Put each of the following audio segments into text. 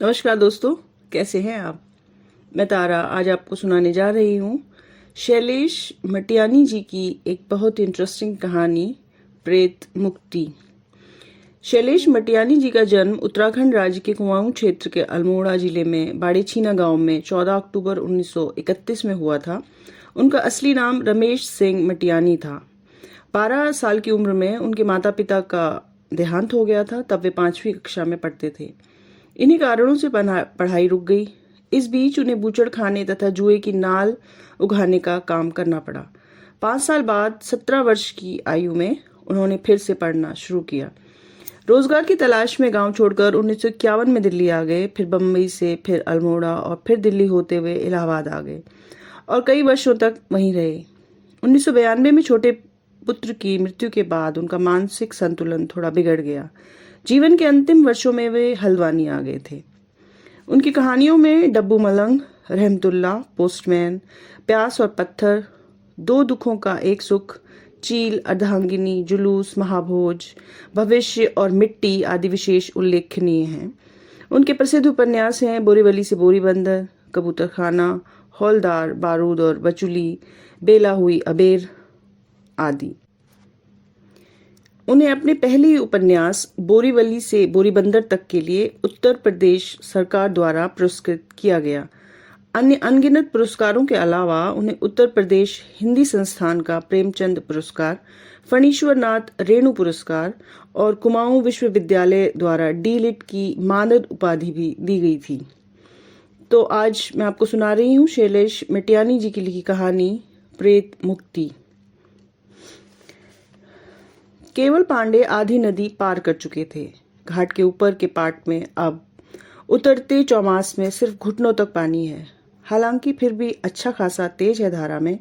नमस्कार दोस्तों, कैसे हैं आप। मैं तारा आज आपको सुनाने जा रही हूँ शैलेश मटियानी जी की एक बहुत इंटरेस्टिंग कहानी, प्रेत मुक्ति। शैलेश मटियानी जी का जन्म उत्तराखंड राज्य के कुमाऊं क्षेत्र के अल्मोड़ा जिले में बाड़ेछीना गांव में 14 अक्टूबर 1931 में हुआ था। उनका असली नाम रमेश सिंह मटियानी था। 12 साल की उम्र में उनके माता पिता का देहांत हो गया था। तब वे 5वीं कक्षा में पढ़ते थे। इन्हीं कारणों से पढ़ाई रुक गई। इस बीच उन्हें बूचड़ खाने तथा जुए की नाल उगाने का काम करना पड़ा। 5 साल बाद 17 वर्ष की आयु में उन्होंने फिर से पढ़ना शुरू किया। रोजगार की तलाश में गांव छोड़कर 1951 में दिल्ली आ गए। फिर बम्बई से, फिर अल्मोड़ा और फिर दिल्ली होते हुए इलाहाबाद आ गए और कई वर्षों तक वहीं रहे। 1992 में छोटे पुत्र की मृत्यु के बाद उनका मानसिक संतुलन थोड़ा बिगड़ गया। जीवन के अंतिम वर्षों में वे हल्द्वानी आ गए थे। उनकी कहानियों में डब्बू मलंग, रहमतुल्ला, पोस्टमैन, प्यास और पत्थर, 2 दुखों का एक सुख, चील, अर्धांगिनी, जुलूस, महाभोज, भविष्य और मिट्टी आदि विशेष उल्लेखनीय हैं। उनके प्रसिद्ध उपन्यास हैं बोरीवली से बोरी बंदर, कबूतरखाना, हौलदार, बारूद और बचुली, बेला हुई अबेर आदि। उन्हें अपने पहले ही उपन्यास बोरीवली से बोरीबंदर तक के लिए उत्तर प्रदेश सरकार द्वारा पुरस्कृत किया गया। अन्य अनगिनत पुरस्कारों के अलावा उन्हें उत्तर प्रदेश हिंदी संस्थान का प्रेमचंद पुरस्कार, फणीश्वर नाथ रेणु पुरस्कार और कुमाऊं विश्वविद्यालय द्वारा डी.लिट की मानद उपाधि भी दी गई थी। तो आज मैं आपको सुना रही हूँ शैलेश मटियानी जी की लिखी कहानी प्रेत मुक्ति। केवल पांडे आधी नदी पार कर चुके थे। घाट के ऊपर के पार्ट में अब उतरते चौमास में सिर्फ घुटनों तक पानी है। हालांकि फिर भी अच्छा खासा तेज है धारा में।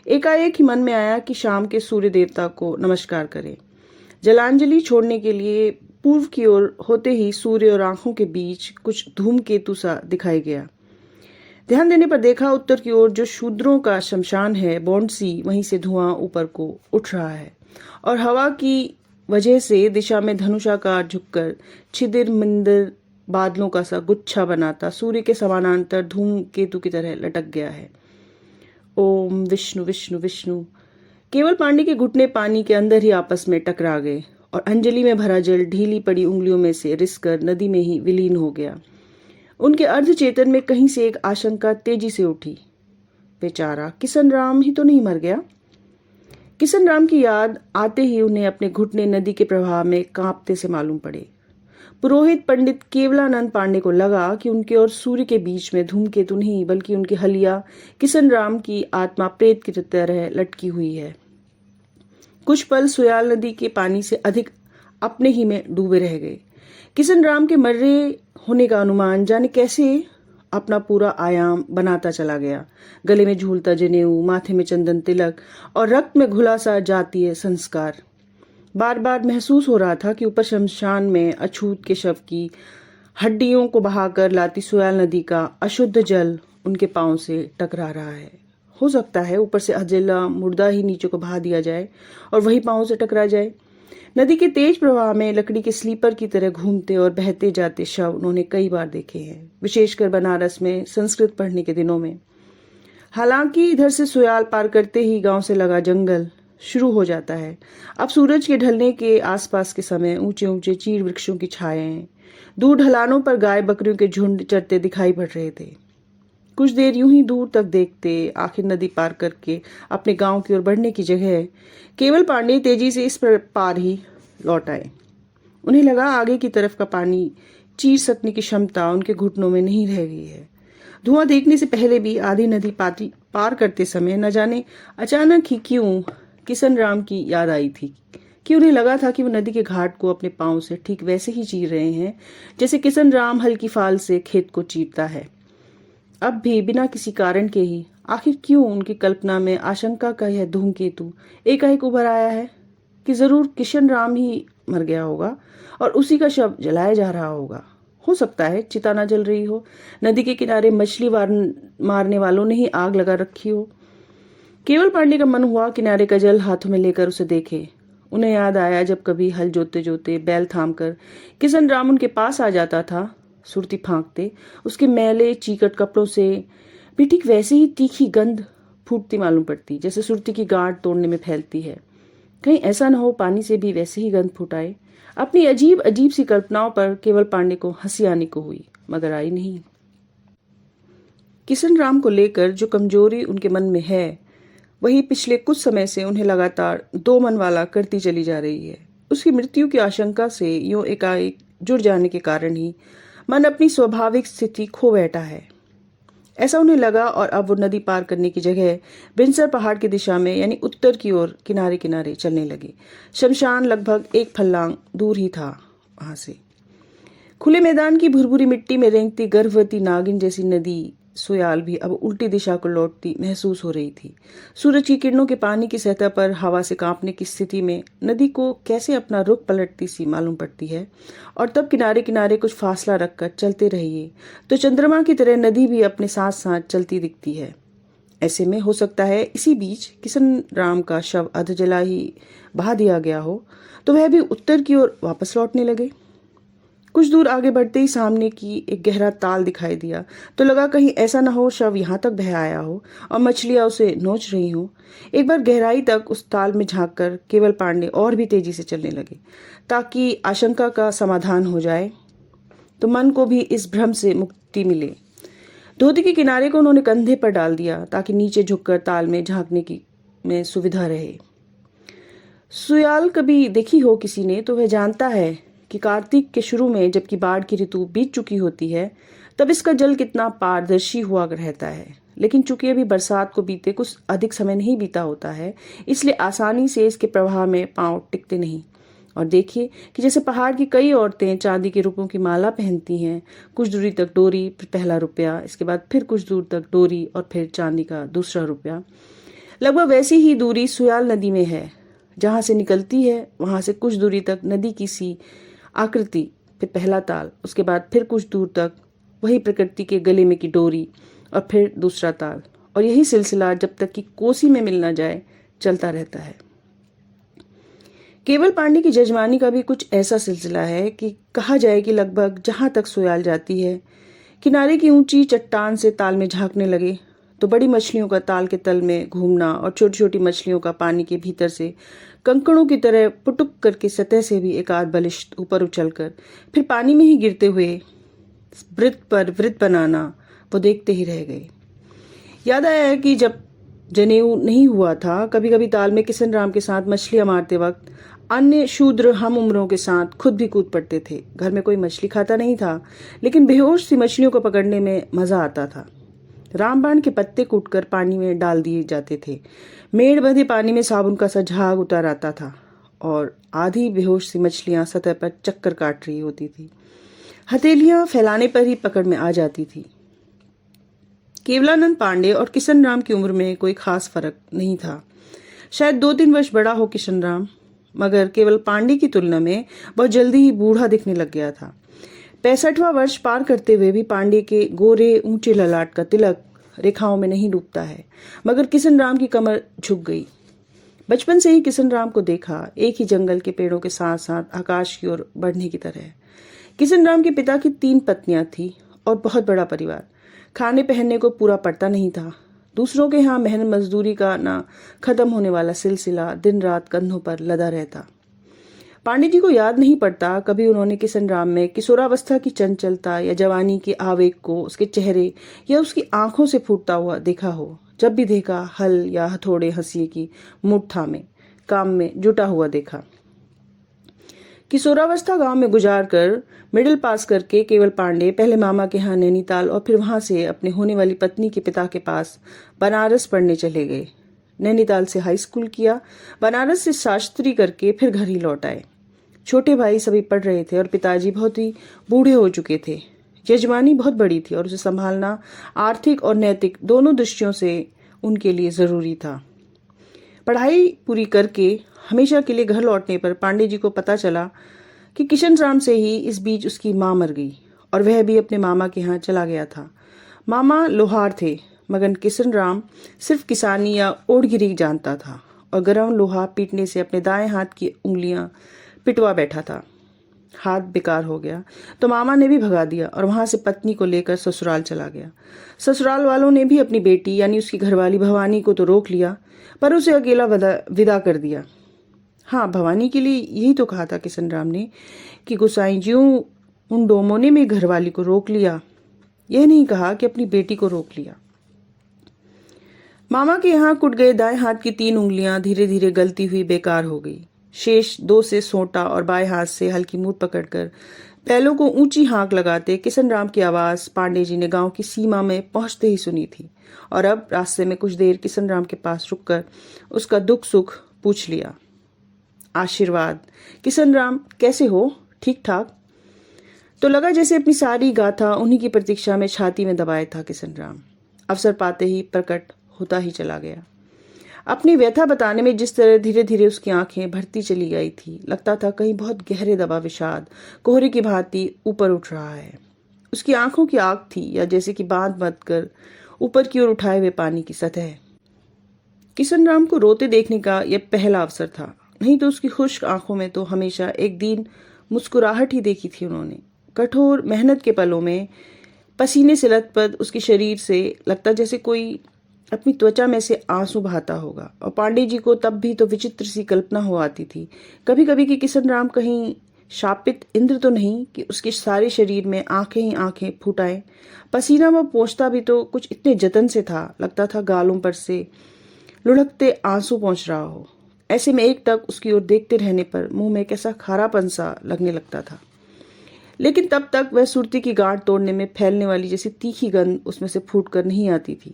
एकाएक ही मन में आया कि शाम के सूर्य देवता को नमस्कार करें। जलांजलि छोड़ने के लिए पूर्व की ओर होते ही सूर्य और आंखों के बीच कुछ धूमकेतु सा दिखाई गया। ध्यान देने पर देखा उत्तर की ओर जो शूद्रों का शमशान है बौंडसी, वहीं से धुआं ऊपर को उठ रहा है और हवा की वजह से दिशा में धनुषाकार झुककर छिदिर मिंदिर बादलों का सा गुच्छा बनाता सूर्य के समानांतर धूमकेतु की तरह लटक गया है। ओम विष्णु विष्णु विष्णु। केवल पांडे के घुटने पानी के अंदर ही आपस में टकरा गए और अंजलि में भरा जल ढीली पड़ी उंगलियों में से रिसकर नदी में ही विलीन हो गया। उनके अर्धचेतन में कहीं से एक आशंका तेजी से उठी। बेचारा किशन राम ही तो नहीं मर गया। किशन राम की याद आते ही उन्हें अपने घुटने नदी के प्रवाह में कांपते से मालूम पड़े। पुरोहित पंडित केवलानंद पांडे को लगा कि उनके और सूर्य के बीच में धूमकेतु नहीं बल्कि उनकी हलिया किशन राम की आत्मा प्रेत की तरह लटकी हुई है। कुछ पल सुयाल नदी के पानी से अधिक अपने ही में डूबे रह गए। किशन राम के मर्रे होने का अनुमान जाने कैसे अपना पूरा आयाम बनाता चला गया। गले में झूलता जनेऊ, माथे में चंदन तिलक और रक्त में घुला सा जातीय संस्कार। बार बार महसूस हो रहा था कि ऊपर शमशान में अछूत के शव की हड्डियों को बहाकर लाती सोयाल नदी का अशुद्ध जल उनके पांव से टकरा रहा है। हो सकता है ऊपर से अजला मुर्दा ही नीचे को बहा दिया जाए और वही पांव से टकरा जाए। नदी के तेज प्रवाह में लकड़ी के स्लीपर की तरह घूमते और बहते जाते शव उन्होंने कई बार देखे हैं, विशेषकर बनारस में संस्कृत पढ़ने के दिनों में। हालांकि इधर से सुयाल पार करते ही गांव से लगा जंगल शुरू हो जाता है। अब सूरज के ढलने के आसपास के समय ऊंचे ऊंचे चीड़ वृक्षों की छायाएं, दूर ढलानों पर गाय बकरियों के झुंड चरते दिखाई पड़ रहे थे। कुछ देर यूं ही दूर तक देखते आखिर नदी पार करके अपने गांव की ओर बढ़ने की जगह केवल पांडे तेजी से इस पार ही लौट आए। उन्हें लगा आगे की तरफ का पानी चीर सकने की क्षमता उनके घुटनों में नहीं रह गई है। धुआं देखने से पहले भी आधी नदी पार करते समय न जाने अचानक ही क्यों किशन राम की याद आई थी कि उन्हें लगा था कि वो नदी के घाट को अपने पांव से ठीक वैसे ही चीर रहे हैं जैसे किशन राम हल्की फाल से खेत को चीरता है। अब भी बिना किसी कारण के ही आखिर क्यों उनकी कल्पना में आशंका का यह धूमकेतु एकाएक उभर आया है कि जरूर किशन राम ही मर गया होगा और उसी का शव जलाया जा रहा होगा। हो सकता है चिता न जल रही हो, नदी के किनारे मछली मारने वालों ने ही आग लगा रखी हो। केवल पांडे का मन हुआ किनारे का जल हाथों में लेकर उसे देखे। उन्हें याद आया जब कभी हल जोते जोते बैल थाम कर किशन राम उनके पास आ जाता था सुरती फांकते उसके मैले चीकट कपड़ों से भी ठीक वैसे ही तीखी गंध फूटती मालूम पड़ती जैसे सुरती की गांठ तोड़ने में फैलती है। कहीं ऐसा न हो पानी से भी वैसे ही गंध फुटाए। अपनी अजीब अजीब सी कल्पनाओं पर केवल पांडे को हंसी आने को हुई, मगर आई नहीं। किशन राम को लेकर जो कमजोरी उनके मन में है वही पिछले कुछ समय से उन्हें लगातार दो मन वाला करती चली जा रही है। उसकी मृत्यु की आशंका से यूं एकाएक जुड़ जाने के कारण ही मन अपनी स्वाभाविक स्थिति खो बैठा है, ऐसा उन्हें लगा। और अब वो नदी पार करने की जगह बिनसर पहाड़ की दिशा में यानी उत्तर की ओर किनारे किनारे चलने लगे। शमशान लगभग एक फर्लांग दूर ही था वहां से। खुले मैदान की भुरभुरी मिट्टी में रेंगती गर्भवती नागिन जैसी नदी सुयाल भी अब उल्टी दिशा को लौटती महसूस हो रही थी। सूरज की किरणों के पानी की सतह पर हवा से कांपने की स्थिति में नदी को कैसे अपना रुख पलटती सी मालूम पड़ती है। और तब किनारे किनारे कुछ फासला रखकर चलते रहिए तो चंद्रमा की तरह नदी भी अपने साथ साथ चलती दिखती है। ऐसे में हो सकता है इसी बीच किशन राम का शव अध जला ही बहा दिया गया हो तो वह भी उत्तर की ओर वापस लौटने लगे। कुछ दूर आगे बढ़ते ही सामने की एक गहरा ताल दिखाई दिया तो लगा कहीं ऐसा न हो शव यहाँ तक बह आया हो और मछलियां उसे नोच रही हो। एक बार गहराई तक उस ताल में झांककर केवल पांडे और भी तेजी से चलने लगे ताकि आशंका का समाधान हो जाए तो मन को भी इस भ्रम से मुक्ति मिले। धोती के किनारे को उन्होंने कंधे पर डाल दिया ताकि नीचे झुककर ताल में झांकने की में सुविधा रहे। सुयाल कभी देखी हो किसी ने तो वह जानता है कि कार्तिक के शुरू में जबकि बाढ़ की ऋतु बीत चुकी होती है तब इसका जल कितना पारदर्शी हुआ रहता है। लेकिन चूंकि अभी बरसात को बीते कुछ अधिक समय नहीं बीता होता है इसलिए आसानी से इसके प्रवाह में पांव टिकते नहीं। और देखिए कि जैसे पहाड़ की कई औरतें चांदी के रुपयों की माला पहनती हैं, कुछ दूरी तक डोरी, फिर पहला रुपया, इसके बाद फिर कुछ दूर तक डोरी और फिर चांदी का दूसरा रुपया। लगभग वैसी ही दूरी सुयाल नदी में है। जहां से निकलती है वहां से कुछ दूरी तक नदी की सी आकृति, फिर पहला ताल, उसके बाद फिर कुछ दूर तक वही प्रकृति के गले में की डोरी और फिर दूसरा ताल। और यही सिलसिला जब तक कि कोसी में मिल न जाए चलता रहता है। केवल पांडे की जजमानी का भी कुछ ऐसा सिलसिला है कि कहा जाए कि लगभग जहां तक सुयाल जाती है किनारे की ऊंची चट्टान से ताल में झांकने लगे तो बड़ी मछलियों का ताल के तल में घूमना और छोटी छोटी मछलियों का पानी के भीतर से कंकड़ों की तरह पुटुक करके सतह से भी एक आध बलिष्ठ ऊपर उछलकर फिर पानी में ही गिरते हुए वृत्त पर वृत्त बनाना वो देखते ही रह गए। याद आया कि जब जनेऊ नहीं हुआ था कभी कभी ताल में किशन राम के साथ मछलियां मारते वक्त अन्य शूद्र हम उम्रों के साथ खुद भी कूद पड़ते थे। घर में कोई मछली खाता नहीं था लेकिन बेहोश सी मछलियों को पकड़ने में मजा आता था। रामबाण के पत्ते कूटकर पानी में डाल दिए जाते थे। मेड़ बंधे पानी में साबुन का सा झाग उतर आता था और आधी बेहोश सी मछलियां सतह पर चक्कर काट रही होती थी। हथेलियां फैलाने पर ही पकड़ में आ जाती थी। केवलानंद पांडे और किशन राम की उम्र में कोई खास फर्क नहीं था। शायद 2-3 वर्ष बड़ा हो किशन राम, मगर केवल पांडे की तुलना में बहुत जल्दी ही बूढ़ा दिखने लग गया था। 65वां वर्ष पार करते हुए भी पांडे के गोरे ऊंचे ललाट का तिलक रेखाओं में नहीं डूबता है, मगर किशन राम की कमर झुक गई। बचपन से ही किशन राम को देखा, एक ही जंगल के पेड़ों के साथ साथ आकाश की ओर बढ़ने की तरह। किशन राम के पिता की 3 पत्नियां थी और बहुत बड़ा परिवार। खाने पहनने को पूरा पड़ता नहीं था। दूसरों के यहाँ मेहनत मजदूरी का ना खत्म होने वाला सिलसिला दिन रात कंधों पर लदा रहता। पांडे जी को याद नहीं पड़ता कभी उन्होंने किशन राम में किशोरावस्था की चंचलता या जवानी के आवेग को उसके चेहरे या उसकी आंखों से फूटता हुआ देखा हो। जब भी देखा हल या हथौड़े हंसिए की मुठ थामे काम में जुटा हुआ देखा। किशोरावस्था गांव में गुजार कर मिडिल पास करके केवल पांडे पहले मामा के यहाँ नैनीताल और फिर वहां से अपने होने वाली पत्नी के पिता के पास बनारस पढ़ने चले गए। नैनीताल से हाई स्कूल किया, बनारस से शास्त्री करके फिर घर ही लौट आए। छोटे भाई सभी पढ़ रहे थे और पिताजी बहुत ही बूढ़े हो चुके थे। यजमानी बहुत बड़ी थी और उसे संभालना आर्थिक और नैतिक दोनों दृष्टियों से उनके लिए जरूरी था। पढ़ाई पूरी करके हमेशा के लिए घर लौटने पर पांडे जी को पता चला कि किशन राम से ही इस बीच उसकी माँ मर गई और वह भी अपने मामा के यहाँ चला गया था। मामा लोहार थे, मगर किशन राम सिर्फ किसानी या ओढ़गिरी जानता था और गर्म लोहा पीटने से अपने दाएं हाथ की उंगलियां पिटवा बैठा था। हाथ बेकार हो गया तो मामा ने भी भगा दिया और वहां से पत्नी को लेकर ससुराल चला गया। ससुराल वालों ने भी अपनी बेटी यानी उसकी घरवाली भवानी को तो रोक लिया, पर उसे अकेला विदा कर दिया। हाँ, भवानी के लिए यही तो कहा था किशन राम ने कि गुसाई जी उन डोमों ने मेरी घरवाली को रोक लिया, यह नहीं कहा कि अपनी बेटी को रोक लिया। मामा के यहाँ कुट गए दाएं हाथ की 3 उंगलियां धीरे धीरे गलती हुई बेकार हो गई। शेष 2 से सोंटा और बाएं हाथ से हल्की मूठ पकड़कर पैलों को ऊंची हाँक लगाते किशन राम की आवाज पांडे जी ने गांव की सीमा में पहुंचते ही सुनी थी, और अब रास्ते में कुछ देर किशन राम के पास रुककर उसका दुख सुख पूछ लिया। आशीर्वाद, किशन राम कैसे हो? ठीक ठाक। तो लगा जैसे अपनी सारी गाथा उन्हीं की प्रतीक्षा में छाती में दबाए था किशन राम। अवसर पाते ही प्रकट होता ही चला गया। अपनी व्यथा बताने में जिस तरह धीरे धीरे उसकी आंखें भरती चली गई थी, लगता था कहीं बहुत गहरे दबा विषाद कोहरे की भांति ऊपर उठ रहा है। उसकी आंखों की आग थी या जैसे कि बांध बांध कर ऊपर की ओर उठाए हुए पानी की सतह। किशन राम को रोते देखने का यह पहला अवसर था, नहीं तो उसकी खुश्क आंखों में तो हमेशा एक दिन मुस्कुराहट ही देखी थी उन्होंने। कठोर मेहनत के पलों में पसीने से लथपथ उसके शरीर से लगता जैसे कोई अपनी त्वचा में से आंसू बहाता होगा। और पांडे जी को तब भी तो विचित्र सी कल्पना हो आती थी कभी कभी कि किशन राम कहीं शापित इंद्र तो नहीं कि उसके सारे शरीर में आंखें ही आंखें फूटाए। पसीना वह पोंछता भी तो कुछ इतने जतन से था, लगता था गालों पर से लुढ़कते आंसू पहुंच रहा हो। ऐसे में एक टक उसकी ओर देखते रहने पर मुंह में कैसा खारापन सा लगने लगता था। लेकिन तब तक वह सुरती की गांठ तोड़ने में फैलने वाली जैसी तीखी गंध उसमें से फूट कर नहीं आती थी।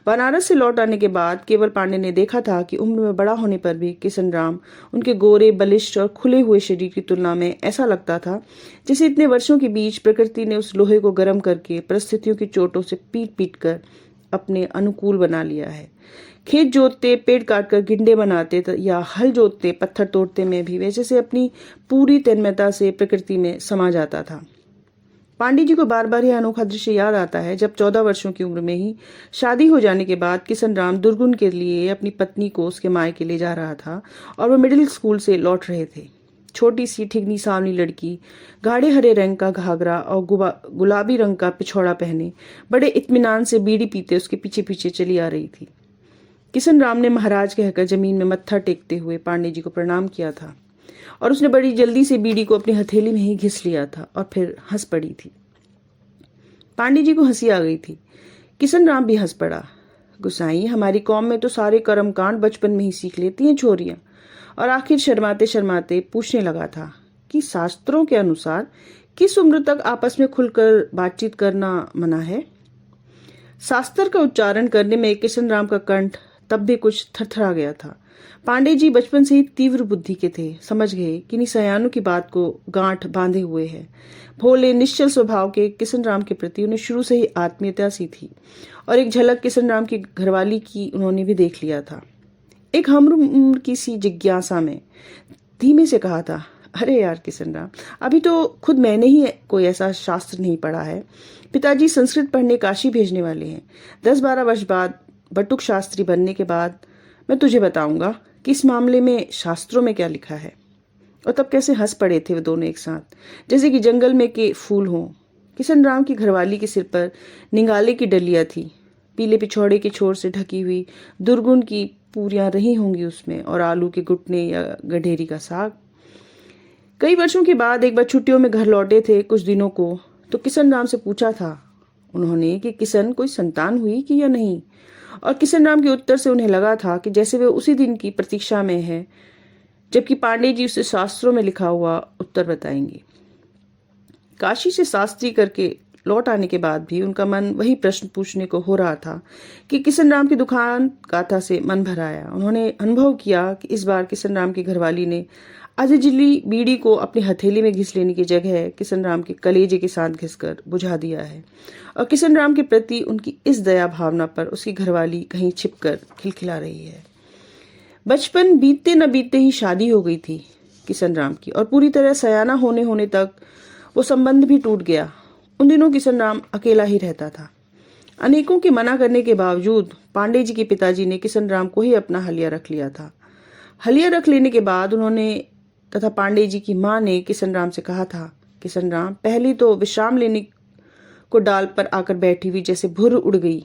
बनारस से लौट आने के बाद केवल पांडे ने देखा था कि उम्र में बड़ा होने पर भी किशन राम उनके गोरे बलिष्ठ और खुले हुए शरीर की तुलना में ऐसा लगता था जैसे इतने वर्षों के बीच प्रकृति ने उस लोहे को गर्म करके परिस्थितियों की चोटों से पीट पीट कर अपने अनुकूल बना लिया है। खेत जोतते, पेड़ काटकर गिंडे बनाते या हल जोतते, पत्थर तोड़ते में भी वैसे से अपनी पूरी तन्मयता से प्रकृति में समा जाता था। पांडे जी को बार बार यह अनोखा दृश्य याद आता है जब 14 वर्षों की उम्र में ही शादी हो जाने के बाद किशन राम दुर्गुन के लिए अपनी पत्नी को उसके मायके ले जा रहा था और वह मिडिल स्कूल से लौट रहे थे। छोटी सी ठिगनी सावनी लड़की गाढ़े हरे रंग का घाघरा और गुलाबी रंग का पिछौड़ा पहने बड़े इत्मीनान से बीड़ी पीते उसके पीछे पीछे चली आ रही थी। किशन राम ने महाराज कहकर जमीन में मत्था टेकते हुए पांडे जी को प्रणाम किया था और उसने बड़ी जल्दी से बीड़ी को अपनी हथेली में ही घिस लिया था और फिर हंस पड़ी थी। पांडे जी को हंसी आ गई थी। किशन राम भी हंस पड़ा। गुसाई, हमारी कौम में तो सारे कर्म कांड बचपन में ही सीख लेती हैं छोरियां। और आखिर शर्माते शर्माते पूछने लगा था कि शास्त्रों के अनुसार किस उम्र तक आपस में खुलकर बातचीत करना मना है? शास्त्र का उच्चारण करने में किशन राम का कंठ तब भी कुछ थरथरा गया था। पांडे जी बचपन से ही तीव्र बुद्धि के थे, समझ गए कि सयानों की बात को गांठ बांधे हुए है। भोले निश्चल स्वभाव के किशन राम के प्रति उन्हें शुरू से ही आत्मीयता सी थी और एक झलक किशन राम की घरवाली की उन्होंने भी देख लिया था। एक हम की सी जिज्ञासा में धीमे से कहा था, अरे यार किशन राम, अभी तो खुद मैंने ही कोई ऐसा शास्त्र नहीं पढ़ा है। पिताजी संस्कृत पढ़ने काशी भेजने वाले हैं। 10-12 वर्ष बाद बटुक शास्त्री बनने के बाद मैं तुझे बताऊंगा कि इस मामले में शास्त्रों में क्या लिखा है। और तब कैसे हंस पड़े थे वे दोनों एक साथ, जैसे कि जंगल में के फूल हों। किशन राम की घरवाली के सिर पर निंगाले की डलिया थी, पीले पिछौड़े के छोर से ढकी हुई दुर्गुन की पूरियां रही होंगी उसमें, और आलू के गुटने या गढेरी का साग। कई वर्षों के बाद एक बार छुट्टियों में घर लौटे थे कुछ दिनों को, तो किशन राम से पूछा था उन्होंने कि किशन कोई संतान हुई कि या नहीं। और किशन राम के उत्तर से उन्हें लगा था कि जैसे वे उसी दिन की प्रतीक्षा में है जबकि पांडे जी उसे शास्त्रों में लिखा हुआ उत्तर बताएंगे। काशी से शास्त्री करके लौट आने के बाद भी उनका मन वही प्रश्न पूछने को हो रहा था कि किशन राम की दुकान गाथा से मन भर आया। उन्होंने अनुभव किया कि इस बार किशन राम की घरवाली ने अधजली बीड़ी को अपनी हथेली में घिस लेने की जगह किशन राम के कलेजे के साथ घिसकर बुझा दिया है, और किशन राम के प्रति उनकी इस दया भावना पर उसकी घरवाली कहीं छिपकर खिलखिला रही है। बचपन बीतते न बीतते ही शादी हो गई थी किशन राम की, और पूरी तरह सयाना होने तक वो संबंध भी टूट गया। उन दिनों किशन राम अकेला ही रहता था। अनेकों के मना करने के बावजूद पांडे जी के पिताजी ने किशन राम को ही अपना हलिया रख लिया था। हलिया रख लेने के बाद उन्होंने तथा पांडे जी की माँ ने किशन राम से कहा था, किशन राम पहले तो विश्राम लेने को डाल पर आकर बैठी हुई जैसे भुर उड़ गई,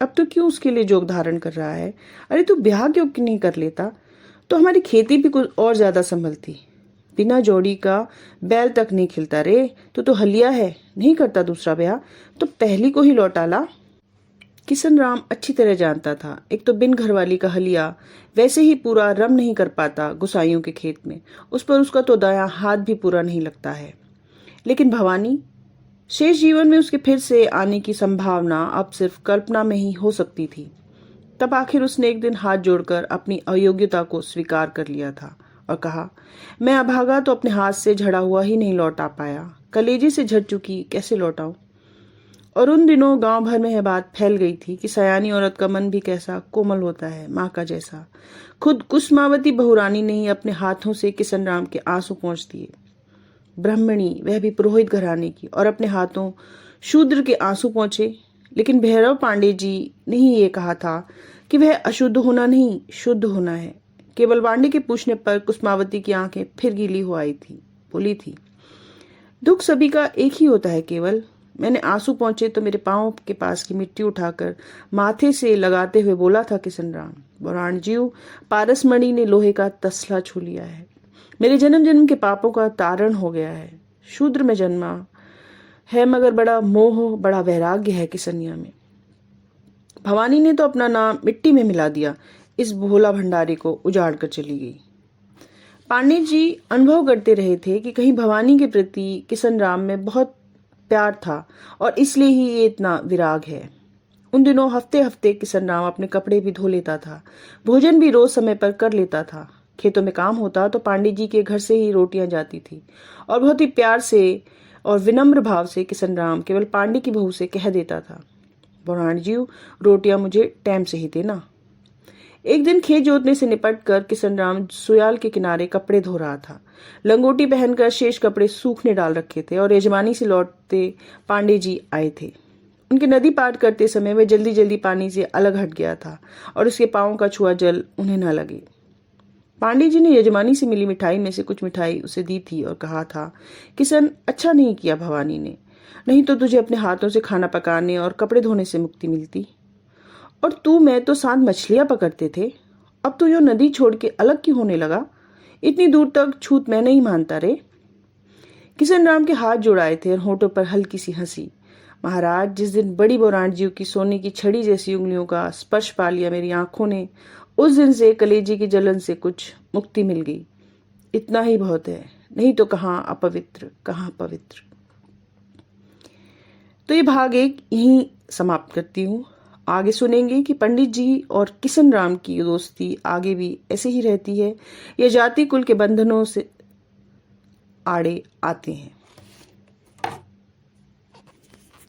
अब तो क्यों उसके लिए जोग धारण कर रहा है? अरे तू ब्याह क्यों नहीं कर लेता? तो हमारी खेती भी कुछ और ज्यादा संभलती। बिना जोड़ी का बैल तक नहीं खिलता रे। तो हलिया है, नहीं करता दूसरा ब्याह तो पहली को ही लौटा ला। किशन राम अच्छी तरह जानता था, एक तो बिन घरवाली का हलिया वैसे ही पूरा रम नहीं कर पाता गुसाइयों के खेत में, उस पर उसका तो दायां हाथ भी पूरा नहीं लगता है। लेकिन भवानी, शेष जीवन में उसके फिर से आने की संभावना अब सिर्फ कल्पना में ही हो सकती थी। तब आखिर उसने एक दिन हाथ जोड़कर अपनी अयोग्यता को स्वीकार कर लिया था और कहा, मैं अभागा तो अपने हाथ से झड़ा हुआ ही नहीं लौटा पाया, कलेजे से झड़ चुकी कैसे लौटाऊं? और उन दिनों गांव भर में यह बात फैल गई थी कि सयानी औरत का मन भी कैसा कोमल होता है, माँ का जैसा। खुद कुसुमावती बहुरानी ने ही अपने हाथों से किशन राम के आंसू पोंछ दिए। ब्राह्मणी, वह भी पुरोहित घराने की, और अपने हाथों शूद्र के आंसू पहुंचे। लेकिन भैरव पांडे जी ने ही ये कहा था कि वह अशुद्ध होना नहीं, शुद्ध होना है। केवल पांडे के पूछने पर कुसुमावती की आंखें फिर गीली हो आई थी। बोली थी, दुख सभी का एक ही होता है केवल। मैंने आंसू पहुंचे तो मेरे पांव के पास की मिट्टी उठाकर माथे से लगाते हुए बोला था, किशन राम, बुराणजीव, पारसमणि ने लोहे का तसला छू लिया है। मेरे जन्म जन्म के पापों का तारण हो गया है। शूद्र में जन्मा है मगर बड़ा मोह, बड़ा वैराग्य है किसनिया में। भवानी ने तो अपना नाम मिट्टी में मिला दिया, इस भोला भंडारे को उजाड़ कर चली गई। पांडे जी अनुभव करते रहे थे कि कहीं भवानी के प्रति किशन राम में बहुत प्यार था और इसलिए ही ये इतना विराग है। उन दिनों हफ्ते हफ्ते किशन राम अपने कपड़े भी धो लेता था, भोजन भी रोज समय पर कर लेता था। खेतों में काम होता तो पांडे जी के घर से ही रोटियां जाती थी और बहुत ही प्यार से और विनम्र भाव से किशन राम केवल पांडे की बहू से कह देता था, बुराण जी, रोटियां मुझे टाइम से ही देना। एक दिन खेत जोतने से निपट कर किशन राम सुयाल के किनारे कपड़े धो रहा था। लंगोटी पहनकर शेष कपड़े सूखने डाल रखे थे और यजमानी से लौटते पांडे जी आए थे। उनके नदी पार करते समय वह जल्दी जल्दी पानी से अलग हट गया था और उसके पांव का छुआ जल उन्हें न लगे। पांडे जी ने यजमानी से मिली मिठाई में से कुछ मिठाई उसे दी थी और कहा था, किशन, अच्छा नहीं किया भवानी ने, नहीं तो तुझे अपने हाथों से खाना पकाने और कपड़े धोने से मुक्ति मिलती। और तू मैं तो साथ मछलियां पकड़ते थे, अब तो यो नदी छोड़ के अलग क्यों होने लगा? इतनी दूर तक छूत मैं नहीं मानता रे। किशन राम के हाथ जुड़ाए थे और होठों पर हल्की सी हंसी। महाराज, जिस दिन बड़ी बुराण जी की सोने की छड़ी जैसी उंगलियों का स्पर्श पा लिया मेरी आंखों ने, उस दिन से कलेजे की जलन से कुछ मुक्ति मिल गई। इतना ही बहुत है, नहीं तो कहाँ अपवित्र, कहाँ पवित्र। तो ये भाग एक यहीं समाप्त करती हूँ। आगे सुनेंगे कि पंडित जी और किशन राम की दोस्ती आगे भी ऐसे ही रहती है या जाति कुल के बंधनों से आड़े आते हैं।